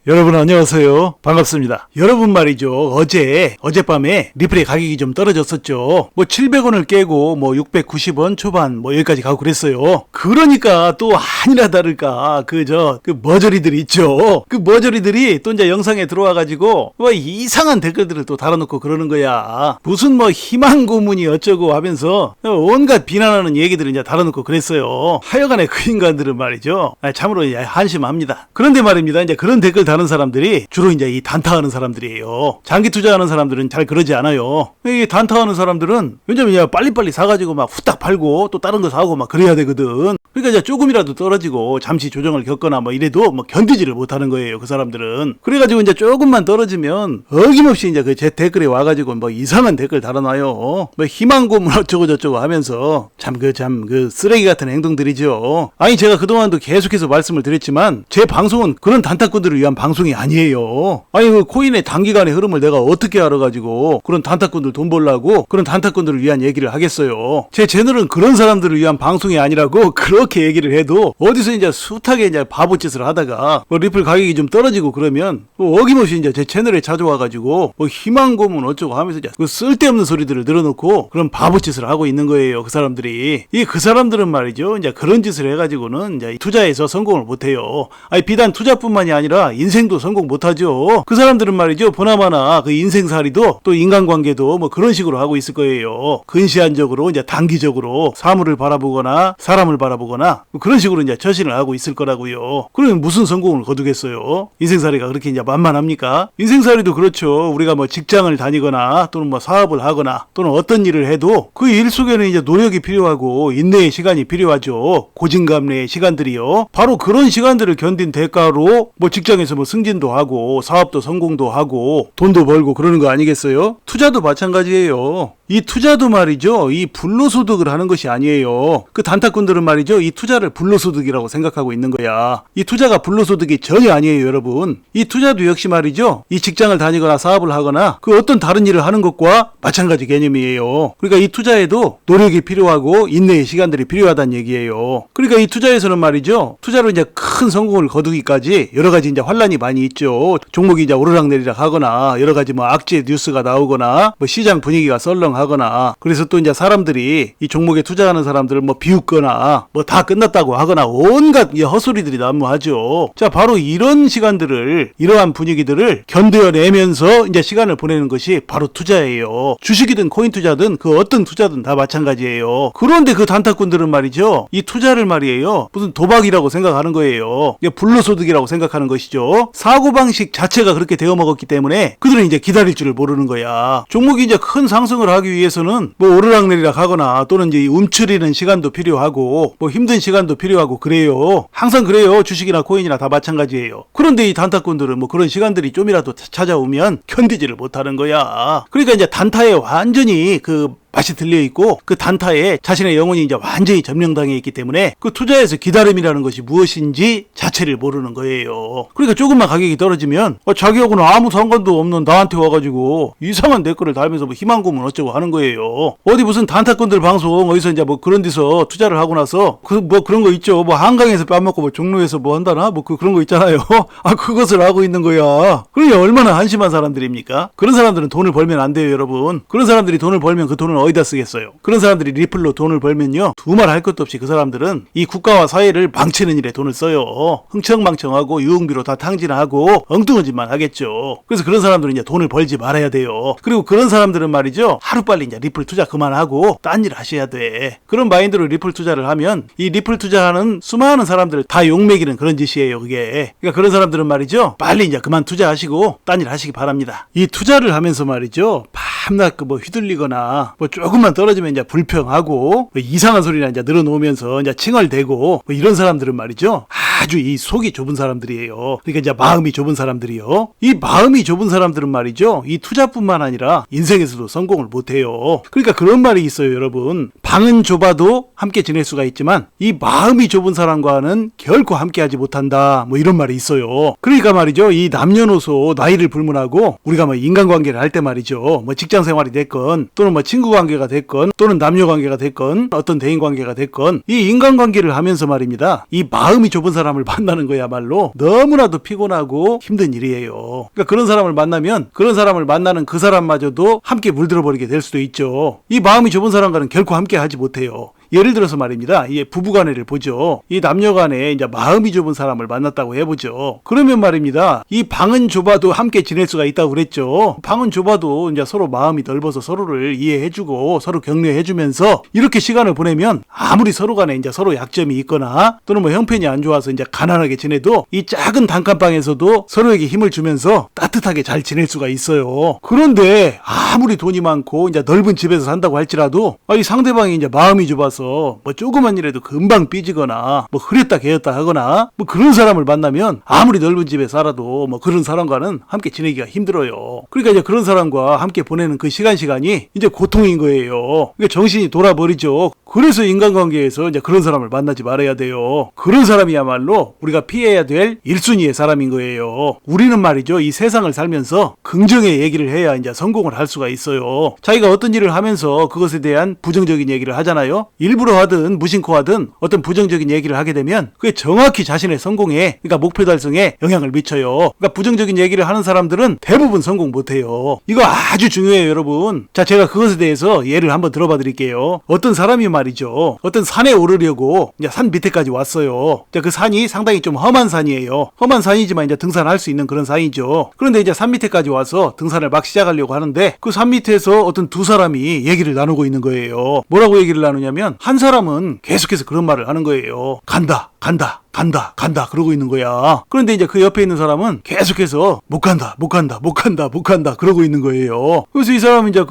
여러분 안녕하세요. 반갑습니다. 여러분 말이죠. 어젯밤에 리플의 가격이 좀 떨어졌었죠. 뭐 700원을 깨고 뭐 690원 초반 뭐 여기까지 가고 그랬어요. 그러니까 또 아니나 다를까 그 머저리들이 있죠. 그 머저리들이 또 이제 영상에 들어와가지고 뭐 이상한 댓글들을 또 달아놓고 그러는 거야. 무슨 뭐 희망 고문이 어쩌고 하면서 온갖 비난하는 얘기들을 이제 달아놓고 그랬어요. 하여간에 그 인간들은 말이죠. 참으로 한심합니다. 그런데 말입니다. 이제 그런 댓글 다는 사람들이 주로 이제 이 단타하는 사람들이에요. 장기 투자하는 사람들은 잘 그러지 않아요. 이 단타하는 사람들은 왜냐면 빨리빨리 사가지고 막 후딱 팔고 또 다른 거 사고 막 그래야 되거든. 그러니까 이제 조금이라도 떨어지고 잠시 조정을 겪거나 뭐 이래도 뭐 견디지를 못하는 거예요. 그 사람들은. 그래가지고 이제 조금만 떨어지면 어김없이 이제 그 제 댓글에 와가지고 뭐 이상한 댓글 달아놔요. 뭐 희망 고문 어쩌고 저쩌고 하면서 참 쓰레기 같은 행동들이죠. 아니 제가 그동안도 계속해서 말씀을 드렸지만 제 방송은 그런 단타꾼들을 위한 방송이 아니에요. 아니 그 코인의 단기간의 흐름을 내가 어떻게 알아가지고 그런 단타꾼들 돈 벌라고 그런 단타꾼들을 위한 얘기를 하겠어요. 제 채널은 그런 사람들을 위한 방송이 아니라고 그렇게 얘기를 해도 어디서 이제 숱하게 이제 바보짓을 하다가 뭐 리플 가격이 좀 떨어지고 그러면 뭐 어김없이 이제 제 채널에 찾아와가지고 뭐 희망 고문 어쩌고 하면서 이제 그 쓸데없는 소리들을 늘어놓고 그런 바보짓을 하고 있는 거예요. 그 사람들이. 그 사람들은 말이죠. 이제 그런 짓을 해가지고는 이제 투자에서 성공을 못해요. 아니 비단 투자뿐만이 아니라 인생도 성공 못하죠. 그 사람들은 말이죠. 보나마나 그 인생살이도 또 인간관계도 뭐 그런 식으로 하고 있을 거예요. 근시안적으로 이제 단기적으로 사물을 바라보거나 사람을 바라보거나 뭐 그런 식으로 이제 처신을 하고 있을 거라고요. 그러면 무슨 성공을 거두겠어요? 인생살이가 그렇게 이제 만만합니까? 인생살이도 그렇죠. 우리가 뭐 직장을 다니거나 또는 뭐 사업을 하거나 또는 어떤 일을 해도 그 일 속에는 이제 노력이 필요하고 인내의 시간이 필요하죠. 고진감래의 시간들이요. 바로 그런 시간들을 견딘 대가로 뭐 직장에서 뭐 승진도 하고 사업도 성공도 하고 돈도 벌고 그러는 거 아니겠어요? 투자도 마찬가지예요. 이 투자도 말이죠. 이 불로소득을 하는 것이 아니에요. 그 단타꾼들은 말이죠. 이 투자를 불로소득이라고 생각하고 있는 거야. 이 투자가 불로소득이 전혀 아니에요, 여러분. 이 투자도 역시 말이죠. 이 직장을 다니거나 사업을 하거나 그 어떤 다른 일을 하는 것과 마찬가지 개념이에요. 그러니까 이 투자에도 노력이 필요하고 인내의 시간들이 필요하다는 얘기예요. 그러니까 이 투자에서는 말이죠. 투자로 이제 큰 성공을 거두기까지 여러 가지 이제 환란이 많이 있죠. 종목이 이제 오르락내리락 하거나 여러 가지 뭐 악재 뉴스가 나오거나 뭐 시장 분위기가 썰렁하거나 그래서 또 이제 사람들이 이 종목에 투자하는 사람들을 뭐 비웃거나 뭐 다 끝났다고 하거나 온갖 헛소리들이 난무하죠. 자, 바로 이런 시간들을 이러한 분위기들을 견뎌내면서 이제 시간을 보내는 것이 바로 투자예요. 주식이든 코인 투자든 그 어떤 투자든 다 마찬가지예요. 그런데 그 단타꾼들은 말이죠. 이 투자를 말이에요. 무슨 도박이라고 생각하는 거예요. 불로소득이라고 생각하는 것이죠. 사고방식 자체가 그렇게 되어 먹었기 때문에 그들은 이제 기다릴 줄을 모르는 거야. 종목이 이제 큰 상승을 하기 위해서는 뭐 오르락내리락 하거나 또는 이제 움츠리는 시간도 필요하고 뭐 힘든 시간도 필요하고 그래요. 항상 그래요. 주식이나 코인이나 다 마찬가지예요. 그런데 이 단타꾼들은 뭐 그런 시간들이 좀이라도 찾아오면 견디지를 못하는 거야. 그러니까 이제 단타에 완전히 그 맛이 들려있고 그 단타에 자신의 영혼이 이제 완전히 점령당해 있기 때문에 그 투자에서 기다림이라는 것이 무엇인지 자체를 모르는 거예요. 그러니까 조금만 가격이 떨어지면 자기하고는 아무 상관도 없는 나한테 와가지고 이상한 댓글을 달면서 뭐 희망 고문 어쩌고 하는 거예요. 어디 무슨 단타꾼들 방송 어디서 이제 뭐 그런 데서 투자를 하고 나서 뭐 그런 거 있죠. 뭐 한강에서 뺨먹고 뭐 종로에서 뭐 한다나 뭐 그런 거 있잖아요. 그것을 하고 있는 거야. 그러니 얼마나 한심한 사람들입니까? 그런 사람들은 돈을 벌면 안 돼요, 여러분. 그런 사람들이 돈을 벌면 그 돈을 어디다 쓰겠어요? 그런 사람들이 리플로 돈을 벌면요, 두말 할 것도 없이 그 사람들은 이 국가와 사회를 망치는 일에 돈을 써요. 흥청망청하고 유흥비로 다 탕진하고 엉뚱한 짓만 하겠죠. 그래서 그런 사람들은 이제 돈을 벌지 말아야 돼요. 그리고 그런 사람들은 말이죠, 하루빨리 이제 리플 투자 그만하고 딴 일 하셔야 돼. 그런 마인드로 리플 투자를 하면 이 리플 투자하는 수많은 사람들을 다 욕먹이는 그런 짓이에요, 그게. 그러니까 그런 사람들은 말이죠, 빨리 이제 그만 투자하시고 딴 일 하시기 바랍니다. 이 투자를 하면서 말이죠, 밤낮 뭐 휘둘리거나 뭐 조금만 떨어지면 이제 불평하고 뭐 이상한 소리나 이제 늘어놓으면서 이제 칭얼대고 뭐 이런 사람들은 말이죠, 아주 이 속이 좁은 사람들이에요. 그러니까 이제 마음이 좁은 사람들이요. 이 마음이 좁은 사람들은 말이죠, 이 투자뿐만 아니라 인생에서도 성공을 못해요. 그러니까 그런 말이 있어요, 여러분. 방은 좁아도 함께 지낼 수가 있지만 이 마음이 좁은 사람과는 결코 함께하지 못한다. 뭐 이런 말이 있어요. 그러니까 말이죠, 이 남녀노소 나이를 불문하고 우리가 뭐 인간관계를 할 때 말이죠, 뭐 직장생활이 됐건 또는 뭐 친구관계가 됐건 또는 남녀관계가 됐건 어떤 대인관계가 됐건 이 인간관계를 하면서 말입니다, 이 마음이 좁은 사람 사람을 만나는 거야말로 너무나도 피곤하고 힘든 일이에요. 그러니까 그런 사람을 만나면 그런 사람을 만나는 그 사람마저도 함께 물들어 버리게 될 수도 있죠. 이 마음이 좁은 사람과는 결코 함께 하지 못해요. 예를 들어서 말입니다. 이 부부간에를 보죠. 이 남녀간에 이제 마음이 좁은 사람을 만났다고 해보죠. 그러면 말입니다. 이 방은 좁아도 함께 지낼 수가 있다고 그랬죠. 방은 좁아도 이제 서로 마음이 넓어서 서로를 이해해주고 서로 격려해주면서 이렇게 시간을 보내면 아무리 서로 간에 이제 서로 약점이 있거나 또는 뭐 형편이 안 좋아서 이제 가난하게 지내도 이 작은 단칸방에서도 서로에게 힘을 주면서 따뜻하게 잘 지낼 수가 있어요. 그런데 아무리 돈이 많고 이제 넓은 집에서 산다고 할지라도 이 상대방이 이제 마음이 좁아서 뭐 조그만 일에도 금방 삐지거나 뭐 흐렸다 개었다 하거나 뭐 그런 사람을 만나면 아무리 넓은 집에 살아도 뭐 그런 사람과는 함께 지내기가 힘들어요. 그러니까 이제 그런 사람과 함께 보내는 그 시간이 이제 고통인 거예요. 그러니까 정신이 돌아버리죠. 그래서 인간관계에서 이제 그런 사람을 만나지 말아야 돼요. 그런 사람이야말로 우리가 피해야 될 1순위의 사람인 거예요. 우리는 말이죠. 이 세상을 살면서 긍정의 얘기를 해야 이제 성공을 할 수가 있어요. 자기가 어떤 일을 하면서 그것에 대한 부정적인 얘기를 하잖아요. 일부러 하든 무심코 하든 어떤 부정적인 얘기를 하게 되면 그게 정확히 자신의 성공에, 그러니까 목표 달성에 영향을 미쳐요. 그러니까 부정적인 얘기를 하는 사람들은 대부분 성공 못해요. 이거 아주 중요해요, 여러분. 자, 제가 그것에 대해서 예를 한번 들어봐 드릴게요. 어떤 사람이 말이죠. 어떤 산에 오르려고 이제 산 밑에까지 왔어요. 자, 그 산이 상당히 좀 험한 산이에요. 험한 산이지만 이제 등산할 수 있는 그런 산이죠. 그런데 이제 산 밑에까지 와서 등산을 막 시작하려고 하는데 그 산 밑에서 어떤 두 사람이 얘기를 나누고 있는 거예요. 뭐라고 얘기를 나누냐면 한 사람은 계속해서 그런 말을 하는 거예요. 간다, 간다, 간다, 간다 그러고 있는 거야. 그런데 이제 그 옆에 있는 사람은 계속해서 못 간다, 못 간다, 못 간다, 못 간다 그러고 있는 거예요. 그래서 이 사람은 이제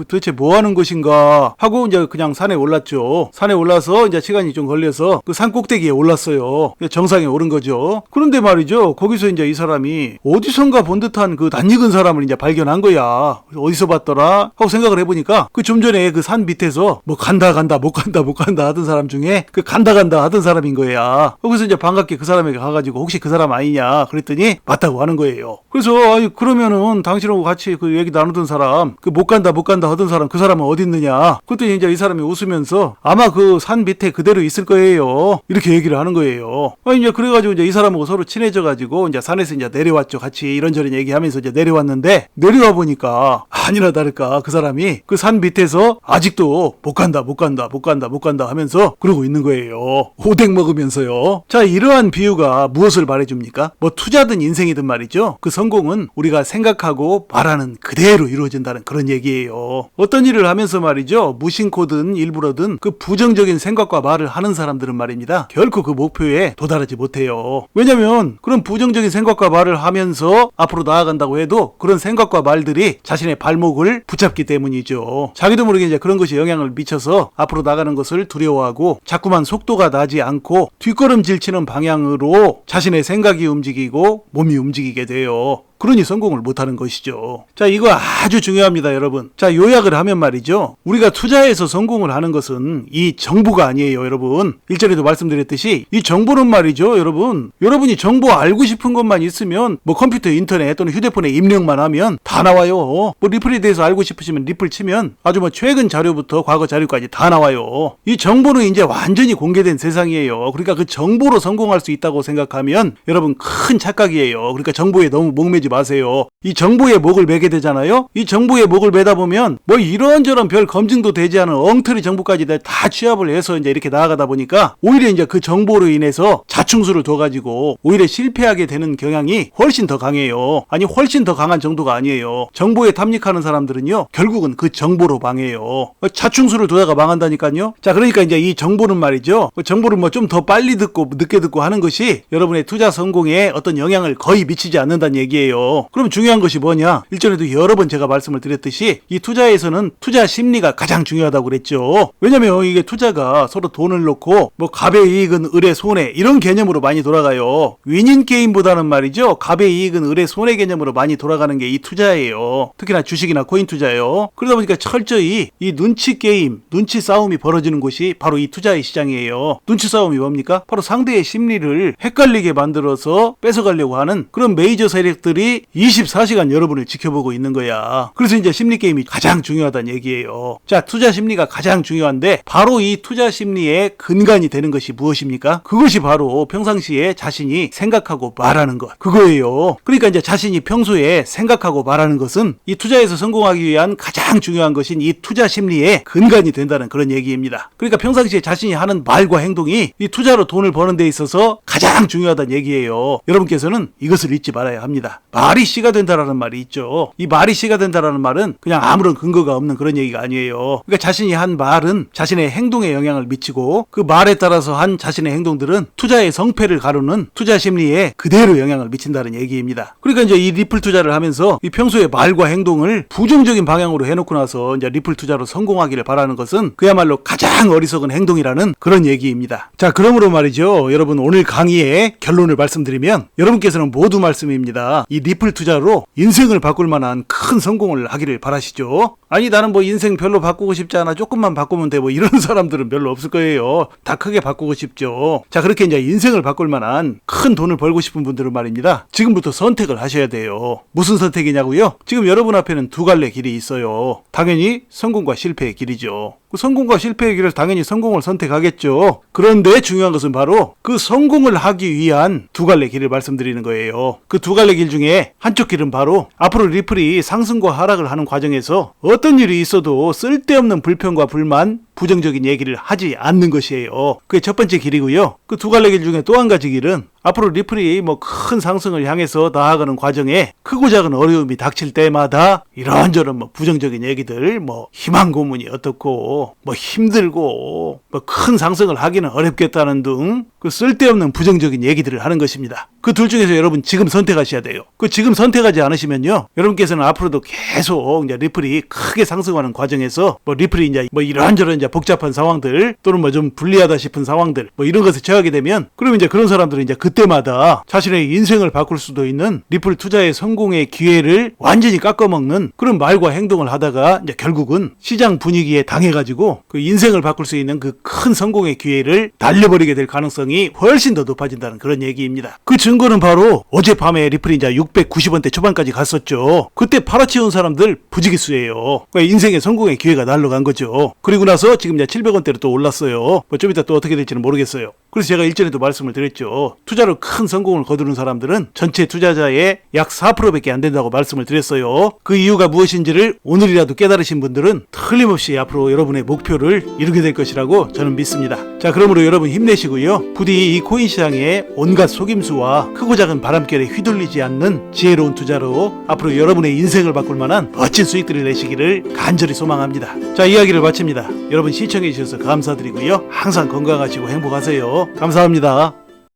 도대체 뭐 하는 것인가 하고 이제 그냥 산에 올랐죠. 산에 올라서 이제 시간이 좀 걸려서 그 산 꼭대기에 올랐어요. 정상에 오른 거죠. 그런데 말이죠. 거기서 이제 이 사람이 어디선가 본 듯한 그 낯익은 사람을 이제 발견한 거야. 어디서 봤더라 하고 생각을 해보니까 그 좀 전에 그 산 밑에서 뭐 간다, 간다, 못 간다, 못 간다 하던 사람 중에 그 간다, 간다 하던 사람인 거야. 거기서 이제 반갑게 그 사람에게 가가지고 혹시 그 사람 아니냐 그랬더니 맞다고 하는 거예요. 그래서 그러면은 당신하고 같이 그 얘기 나누던 사람 그 못 간다 못 간다 하던 사람 그 사람은 어디 있느냐 그랬더니 이제 이 사람이 웃으면서 아마 그 산 밑에 그대로 있을 거예요 이렇게 얘기를 하는 거예요. 이제 그래가지고 이제 이 사람하고 서로 친해져가지고 이제 산에서 이제 내려왔죠. 같이 이런저런 얘기하면서 이제 내려왔는데 내려와 보니까 아니나 다를까 그 사람이 그 산 밑에서 아직도 못 간다 못 간다 못 간다 못 간다 하면서 그러고 있는 거예요. 오뎅 먹으면서요. 자, 이러한 비유가 무엇을 말해줍니까? 뭐 투자든 인생이든 말이죠. 그 성공은 우리가 생각하고 말하는 그대로 이루어진다는 그런 얘기예요. 어떤 일을 하면서 말이죠. 무심코든 일부러든 그 부정적인 생각과 말을 하는 사람들은 말입니다. 결코 그 목표에 도달하지 못해요. 왜냐면 그런 부정적인 생각과 말을 하면서 앞으로 나아간다고 해도 그런 생각과 말들이 자신의 발목을 붙잡기 때문이죠. 자기도 모르게 이제 그런 것이 영향을 미쳐서 앞으로 나가는 것을 두려워하고 자꾸만 속도가 나지 않고 뒷걸음질 치는 방향으로 자신의 생각이 움직이고 몸이 움직이게 돼요. 그러니 성공을 못하는 것이죠. 자, 이거 아주 중요합니다, 여러분. 자, 요약을 하면 말이죠. 우리가 투자해서 성공을 하는 것은 이 정보가 아니에요, 여러분. 일전에도 말씀드렸듯이 이 정보는 말이죠, 여러분. 여러분이 정보 알고 싶은 것만 있으면 뭐 컴퓨터, 인터넷 또는 휴대폰에 입력만 하면 다 나와요. 뭐 리플에 대해서 알고 싶으시면 리플 치면 아주 뭐 최근 자료부터 과거 자료까지 다 나와요. 이 정보는 이제 완전히 공개된 세상이에요. 그러니까 그 정보로 성공할 수 있다고 생각하면 여러분 큰 착각이에요. 그러니까 정보에 너무 목매지 마세요. 이 정보에 목을 매게 되잖아요. 이 정보에 목을 매다 보면 뭐 이런저런 별 검증도 되지 않은 엉터리 정보까지 다 취합을 해서 이제 이렇게 나아가다 보니까 오히려 이제 그 정보로 인해서 자충수를 둬가지고 오히려 실패하게 되는 경향이 훨씬 더 강해요. 아니 훨씬 더 강한 정도가 아니에요. 정보에 탐닉하는 사람들은요 결국은 그 정보로 망해요. 자충수를 두다가 망한다니까요. 자, 그러니까 이제 이 정보는 말이죠. 정보를 뭐 좀 더 빨리 듣고 늦게 듣고 하는 것이 여러분의 투자 성공에 어떤 영향을 거의 미치지 않는다는 얘기예요. 그럼 중요한 것이 뭐냐? 일전에도 여러 번 제가 말씀을 드렸듯이 이 투자에서는 투자 심리가 가장 중요하다고 그랬죠. 왜냐면 이게 투자가 서로 돈을 놓고 뭐 갑의 이익은 을의 손해 이런 개념으로 많이 돌아가요. 윈인 게임보다는 말이죠. 갑의 이익은 을의 손해 개념으로 많이 돌아가는 게 이 투자예요. 특히나 주식이나 코인 투자요. 그러다 보니까 철저히 이 눈치 게임, 눈치 싸움이 벌어지는 곳이 바로 이 투자의 시장이에요. 눈치 싸움이 뭡니까? 바로 상대의 심리를 헷갈리게 만들어서 뺏어가려고 하는 그런 메이저 세력들이 끝까지 24시간 여러분을 지켜보고 있는 거야. 그래서 이제 심리게임이 가장 중요하다는 얘기예요. 자, 투자 심리가 가장 중요한데 바로 이 투자 심리의 근간이 되는 것이 무엇입니까? 그것이 바로 평상시에 자신이 생각하고 말하는 것, 그거예요. 그러니까 이제 자신이 평소에 생각하고 말하는 것은 이 투자에서 성공하기 위한 가장 중요한 것인 이 투자 심리의 근간이 된다는 그런 얘기입니다. 그러니까 평상시에 자신이 하는 말과 행동이 이 투자로 돈을 버는 데 있어서 가장 중요하다는 얘기예요. 여러분께서는 이것을 잊지 말아야 합니다. 말이 씨가 된다라는 말이 있죠. 이 말이 씨가 된다라는 말은 그냥 아무런 근거가 없는 그런 얘기가 아니에요. 그러니까 자신이 한 말은 자신의 행동에 영향을 미치고 그 말에 따라서 한 자신의 행동들은 투자의 성패를 가르는 투자 심리에 그대로 영향을 미친다는 얘기입니다. 그러니까 이제 이 리플 투자를 하면서 이 평소에 말과 행동을 부정적인 방향으로 해놓고 나서 이제 리플 투자로 성공하기를 바라는 것은 그야말로 가장 어리석은 행동이라는 그런 얘기입니다. 자, 그러므로 말이죠. 여러분, 오늘 강의의 결론을 말씀드리면 여러분께서는 모두 말씀입니다. 이 리플 투자로 인생을 바꿀 만한 큰 성공을 하기를 바라시죠. 아니, 나는 뭐 인생 별로 바꾸고 싶지 않아, 조금만 바꾸면 돼, 뭐 이런 사람들은 별로 없을 거예요. 다 크게 바꾸고 싶죠. 자, 그렇게 이제 인생을 바꿀 만한 큰 돈을 벌고 싶은 분들은 말입니다, 지금부터 선택을 하셔야 돼요. 무슨 선택이냐고요? 지금 여러분 앞에는 두 갈래 길이 있어요. 당연히 성공과 실패의 길이죠. 그 성공과 실패의 길을 당연히 성공을 선택하겠죠. 그런데 중요한 것은 바로 그 성공을 하기 위한 두 갈래 길을 말씀드리는 거예요. 그 두 갈래 길 중에 한쪽 길은 바로 앞으로 리플이 상승과 하락을 하는 과정에서 어떤 일이 있어도 쓸데없는 불평과 불만, 부정적인 얘기를 하지 않는 것이에요. 그게 첫 번째 길이고요. 그 두 갈래 길 중에 또 한 가지 길은 앞으로 리플이 뭐 큰 상승을 향해서 나아가는 과정에 크고 작은 어려움이 닥칠 때마다 이런저런 뭐 부정적인 얘기들, 뭐 희망 고문이 어떻고 뭐 힘들고 뭐 큰 상승을 하기는 어렵겠다는 등 그 쓸데없는 부정적인 얘기들을 하는 것입니다. 그 둘 중에서 여러분 지금 선택하셔야 돼요. 그 지금 선택하지 않으시면요, 여러분께서는 앞으로도 계속 이제 리플이 크게 상승하는 과정에서 뭐 리플이 이제 뭐 이런저런 이제 복잡한 상황들 또는 뭐 좀 불리하다 싶은 상황들 뭐 이런 것에 처하게 되면, 그러면 이제 그런 사람들은 이제 그때마다 자신의 인생을 바꿀 수도 있는 리플 투자의 성공의 기회를 완전히 깎아먹는 그런 말과 행동을 하다가 이제 결국은 시장 분위기에 당해가지고 그 인생을 바꿀 수 있는 그 큰 성공의 기회를 날려버리게 될 가능성이 훨씬 더 높아진다는 그런 얘기입니다. 그 증거는 바로 어젯밤에 리플이 이제 690원대 초반까지 갔었죠. 그때 팔아치운 사람들 부지기수예요. 그러니까 인생의 성공의 기회가 날아간 거죠. 그리고 나서 지금 이제 700원대로 또 올랐어요. 뭐 좀 이따 또 어떻게 될지는 모르겠어요. 그래서 제가 일전에도 말씀을 드렸죠. 투자로 큰 성공을 거두는 사람들은 전체 투자자의 약 4%밖에 안 된다고 말씀을 드렸어요. 그 이유가 무엇인지를 오늘이라도 깨달으신 분들은 틀림없이 앞으로 여러분의 목표를 이루게 될 것이라고 저는 믿습니다. 자, 그러므로 여러분 힘내시고요. 부디 이 코인 시장의 온갖 속임수와 크고 작은 바람결에 휘둘리지 않는 지혜로운 투자로 앞으로 여러분의 인생을 바꿀 만한 멋진 수익들을 내시기를 간절히 소망합니다. 자, 이야기를 마칩니다. 여러분 시청해 주셔서 감사드리고요. 항상 건강하시고 행복하세요. 감사합니다.